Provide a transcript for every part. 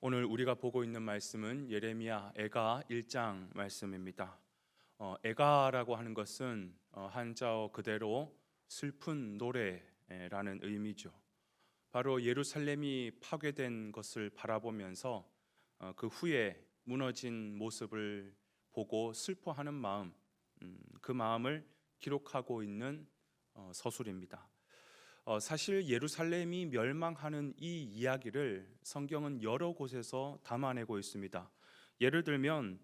오늘 우리가 보고 있는 말씀은 예레미야 애가 1장 말씀입니다. 애가라고 하는 것은 한자어 그대로 슬픈 노래라는 의미죠. 바로 예루살렘이 파괴된 것을 바라보면서 그 후에 무너진 모습을 보고 슬퍼하는 마음, 그 마음을 기록하고 있는 서술입니다. 사실 예루살렘이 멸망하는 이 이야기를 성경은 여러 곳에서 담아내고 있습니다. 예를 들면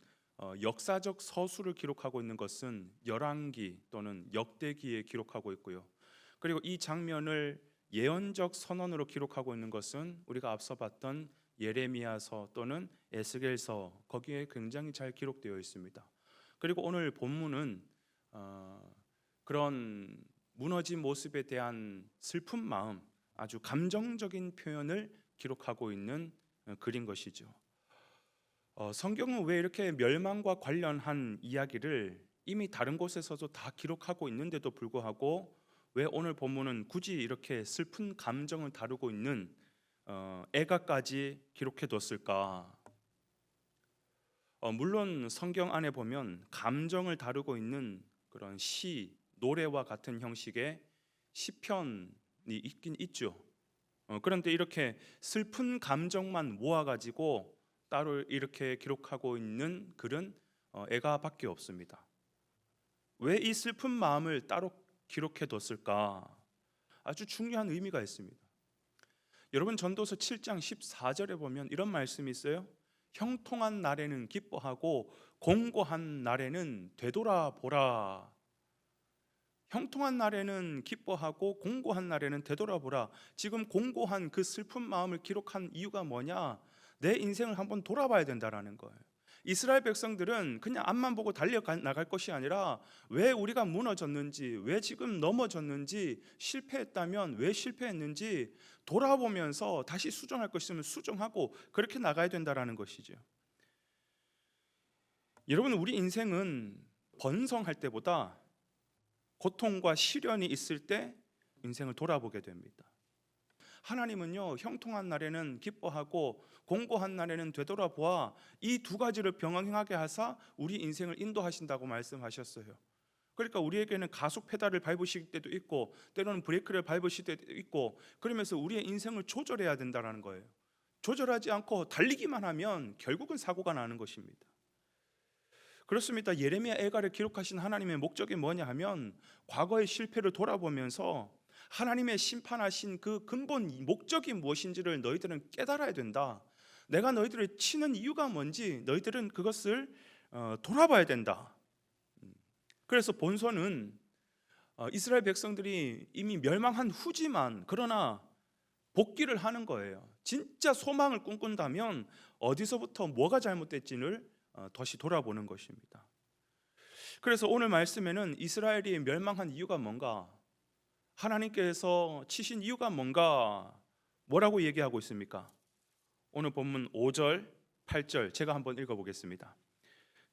역사적 서술을 기록하고 있는 것은 열왕기 또는 역대기에 기록하고 있고요. 그리고 이 장면을 예언적 선언으로 기록하고 있는 것은 우리가 앞서 봤던 예레미야서 또는 에스겔서, 거기에 굉장히 잘 기록되어 있습니다. 그리고 오늘 본문은 그런 무너진 모습에 대한 슬픈 마음, 아주 감정적인 표현을 기록하고 있는 글인 것이죠. 성경은 왜 이렇게 멸망과 관련한 이야기를 이미 다른 곳에서도 다 기록하고 있는데도 불구하고 왜 오늘 본문은 굳이 이렇게 슬픈 감정을 다루고 있는 애가까지 기록해 뒀을까? 물론 성경 안에 보면 감정을 다루고 있는 그런 시, 노래와 같은 형식의 시편이 있긴 있죠. 그런데 이렇게 슬픈 감정만 모아가지고 따로 이렇게 기록하고 있는 글은 애가밖에 없습니다. 왜 이 슬픈 마음을 따로 기록해 뒀을까? 아주 중요한 의미가 있습니다. 여러분, 전도서 7장 14절에 보면 이런 말씀이 있어요. 형통한 날에는 기뻐하고 공고한 날에는 되돌아보라. 형통한 날에는 기뻐하고 공고한 날에는 되돌아보라. 지금 공고한 그 슬픈 마음을 기록한 이유가 뭐냐? 내 인생을 한번 돌아봐야 된다라는 거예요. 이스라엘 백성들은 그냥 앞만 보고 달려나갈 것이 아니라 왜 우리가 무너졌는지, 왜 지금 넘어졌는지, 실패했다면 왜 실패했는지 돌아보면서 다시 수정할 것이면 수정하고 그렇게 나가야 된다라는 것이죠. 여러분, 우리 인생은 번성할 때보다 고통과 시련이 있을 때 인생을 돌아보게 됩니다. 하나님은요, 형통한 날에는 기뻐하고 공고한 날에는 되돌아보아, 이 두 가지를 병행하게 하사 우리 인생을 인도하신다고 말씀하셨어요. 그러니까 우리에게는 가속 페달을 밟으실 때도 있고 때로는 브레이크를 밟으실 때도 있고, 그러면서 우리의 인생을 조절해야 된다는 거예요. 조절하지 않고 달리기만 하면 결국은 사고가 나는 것입니다. 그렇습니다. 예레미야 애가를 기록하신 하나님의 목적이 뭐냐 하면, 과거의 실패를 돌아보면서 하나님의 심판하신 그 근본 목적이 무엇인지를 너희들은 깨달아야 된다. 내가 너희들을 치는 이유가 뭔지 너희들은 그것을 돌아봐야 된다. 그래서 본서는 이스라엘 백성들이 이미 멸망한 후지만 그러나 복귀를 하는 거예요. 진짜 소망을 꿈꾼다면 어디서부터 뭐가 잘못됐지를 다시 돌아보는 것입니다. 그래서 오늘 말씀에는 이스라엘이 멸망한 이유가 뭔가, 하나님께서 치신 이유가 뭔가, 뭐라고 얘기하고 있습니까? 오늘 본문 5절, 8절 제가 한번 읽어보겠습니다.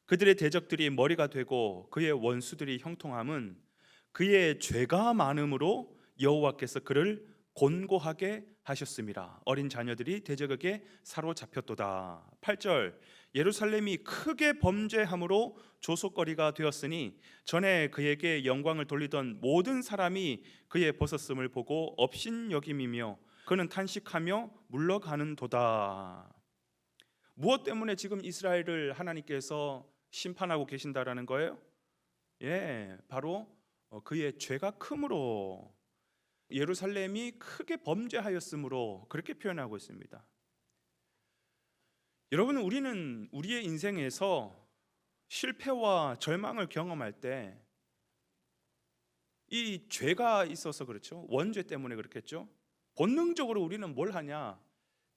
그들의 대적들이 머리가 되고 그의 원수들이 형통함은 그의 죄가 많음으로 여호와께서 그를 곤고하게 하셨습니다. 어린 자녀들이 대적에게 사로잡혔도다. 8절, 예루살렘이 크게 범죄함으로 조속거리가 되었으니 전에 그에게 영광을 돌리던 모든 사람이 그의 벗었음을 보고 업신여김이며 그는 탄식하며 물러가는도다. 무엇 때문에 지금 이스라엘을 하나님께서 심판하고 계신다라는 거예요? 바로 그의 죄가 크므로, 예루살렘이 크게 범죄하였으므로 그렇게 표현하고 있습니다. 여러분, 우리는 우리의 인생에서 실패와 절망을 경험할 때 이 죄가 있어서 그렇죠. 원죄 때문에 그렇겠죠. 본능적으로 우리는 뭘 하냐?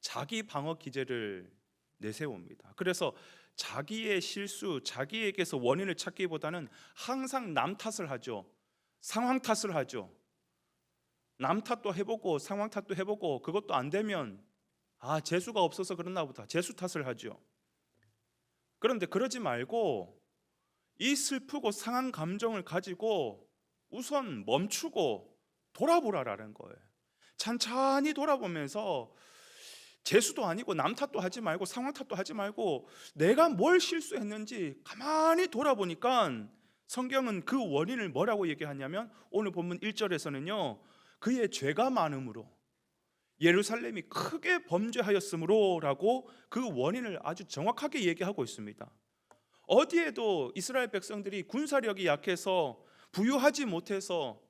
자기 방어 기제를 내세웁니다. 그래서 자기의 실수, 자기에게서 원인을 찾기보다는 항상 남 탓을 하죠. 상황 탓을 하죠. 남 탓도 해보고 상황 탓도 해보고, 그것도 안 되면 재수가 없어서 그랬나 보다, 재수 탓을 하죠. 그런데 그러지 말고 이 슬프고 상한 감정을 가지고 우선 멈추고 돌아보라라는 거예요. 찬찬히 돌아보면서 재수도 아니고 남 탓도 하지 말고 상황 탓도 하지 말고 내가 뭘 실수했는지 가만히 돌아보니까 성경은 그 원인을 뭐라고 얘기하냐면 오늘 본문 1절에서는요, 그의 죄가 많음으로 예루살렘이 크게 범죄하였으므로 라고 그 원인을 아주 정확하게 얘기하고 있습니다. 어디에도 이스라엘 백성들이 군사력이 약해서 부유하지 못해서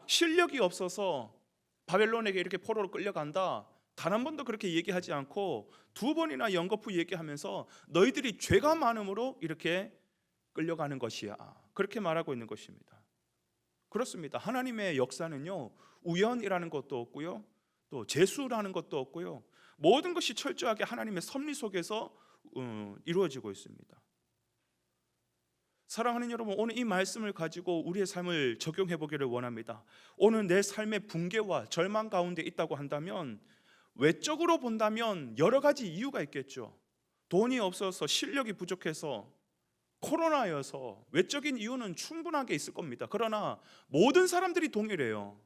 실력이 없어서 바벨론에게 이렇게 포로로 끌려간다, 단 한 번도 그렇게 얘기하지 않고 두 번이나 연거푸 얘기하면서 너희들이 죄가 많음으로 이렇게 끌려가는 것이야, 그렇게 말하고 있는 것입니다. 그렇습니다. 하나님의 역사는요, 우연이라는 것도 없고요, 또 재수라는 것도 없고요, 모든 것이 철저하게 하나님의 섭리 속에서 이루어지고 있습니다. 사랑하는 여러분, 오늘 이 말씀을 가지고 우리의 삶을 적용해 보기를 원합니다. 오늘 내 삶의 붕괴와 절망 가운데 있다고 한다면 외적으로 본다면 여러 가지 이유가 있겠죠. 돈이 없어서, 실력이 부족해서, 코로나여서, 외적인 이유는 충분하게 있을 겁니다. 그러나 모든 사람들이 동일해요.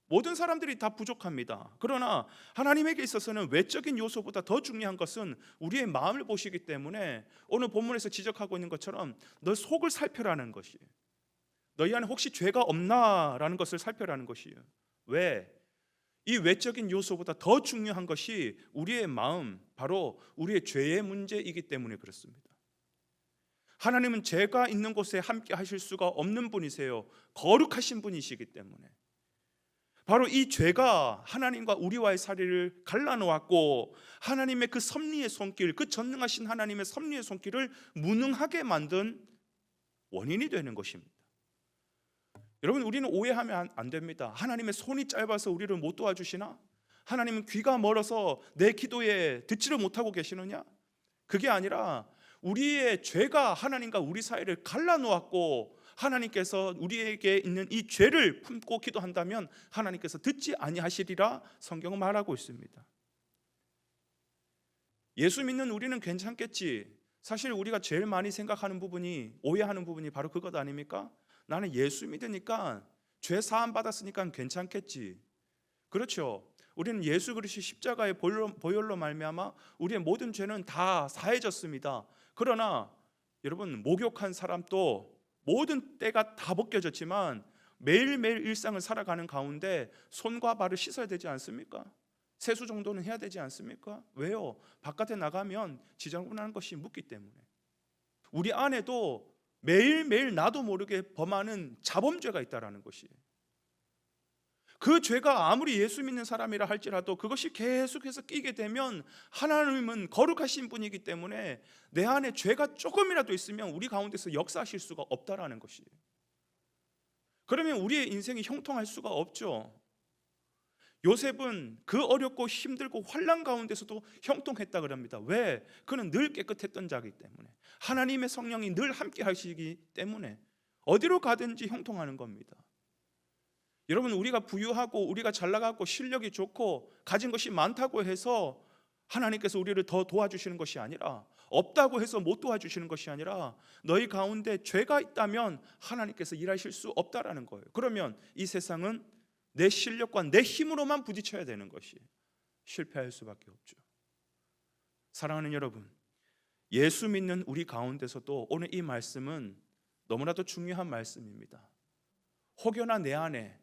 모든 사람들이 다 부족합니다. 그러나 하나님에게 있어서는 외적인 요소보다 더 중요한 것은 우리의 마음을 보시기 때문에 오늘 본문에서 지적하고 있는 것처럼 너 속을 살펴라는 것이에요. 너희 안에 혹시 죄가 없나라는 것을 살펴라는 것이에요. 왜? 이 외적인 요소보다 더 중요한 것이 우리의 마음, 바로 우리의 죄의 문제이기 때문에 그렇습니다. 하나님은 죄가 있는 곳에 함께 하실 수가 없는 분이세요. 거룩하신 분이시기 때문에. 바로 이 죄가 하나님과 우리와의 사이를 갈라놓았고 하나님의 그 섭리의 손길, 그 전능하신 하나님의 섭리의 손길을 무능하게 만든 원인이 되는 것입니다. 여러분, 우리는 오해하면 안 됩니다. 하나님의 손이 짧아서 우리를 못 도와주시나? 하나님은 귀가 멀어서 내 기도에 듣지를 못하고 계시느냐? 그게 아니라 우리의 죄가 하나님과 우리 사이를 갈라놓았고 하나님께서 우리에게 있는 이 죄를 품고 기도한다면 하나님께서 듣지 아니하시리라 성경은 말하고 있습니다. 예수 믿는 우리는 괜찮겠지. 사실 우리가 제일 많이 생각하는 부분이, 오해하는 부분이 바로 그것 아닙니까? 나는 예수 믿으니까, 죄 사함 받았으니까 괜찮겠지. 그렇죠. 우리는 예수 그리스도의 십자가의 보혈로 말미암아 우리의 모든 죄는 다 사해졌습니다. 그러나 여러분, 목욕한 사람도 모든 때가 다 벗겨졌지만 매일매일 일상을 살아가는 가운데 손과 발을 씻어야 되지 않습니까? 세수 정도는 해야 되지 않습니까? 왜요? 바깥에 나가면 지저분한 것이 묻기 때문에. 우리 안에도 매일매일 나도 모르게 범하는 자범죄가 있다는 것이에요. 그 죄가 아무리 예수 믿는 사람이라 할지라도 그것이 계속해서 끼게 되면 하나님은 거룩하신 분이기 때문에 내 안에 죄가 조금이라도 있으면 우리 가운데서 역사하실 수가 없다라는 것이에요. 그러면 우리의 인생이 형통할 수가 없죠. 요셉은 그 어렵고 힘들고 환난 가운데서도 형통했다 그럽니다. 왜? 그는 늘 깨끗했던 자이기 때문에, 하나님의 성령이 늘 함께 하시기 때문에 어디로 가든지 형통하는 겁니다. 여러분, 우리가 부유하고 우리가 잘나가고 실력이 좋고 가진 것이 많다고 해서 하나님께서 우리를 더 도와주시는 것이 아니라, 없다고 해서 못 도와주시는 것이 아니라 너희 가운데 죄가 있다면 하나님께서 일하실 수 없다라는 거예요. 그러면 이 세상은 내 실력과 내 힘으로만 부딪혀야 되는 것이 실패할 수밖에 없죠. 사랑하는 여러분, 예수 믿는 우리 가운데서도 오늘 이 말씀은 너무나도 중요한 말씀입니다. 혹여나 내 안에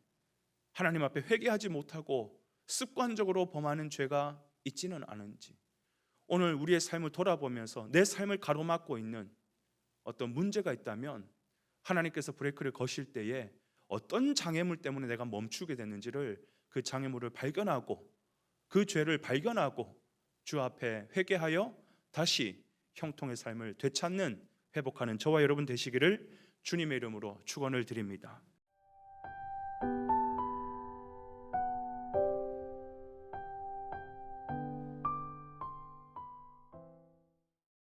하나님 앞에 회개하지 못하고 습관적으로 범하는 죄가 있지는 않은지, 오늘 우리의 삶을 돌아보면서 내 삶을 가로막고 있는 어떤 문제가 있다면 하나님께서 브레이크를 거실 때에 어떤 장애물 때문에 내가 멈추게 됐는지를, 그 장애물을 발견하고 그 죄를 발견하고 주 앞에 회개하여 다시 형통의 삶을 되찾는, 회복하는 저와 여러분 되시기를 주님의 이름으로 축원을 드립니다.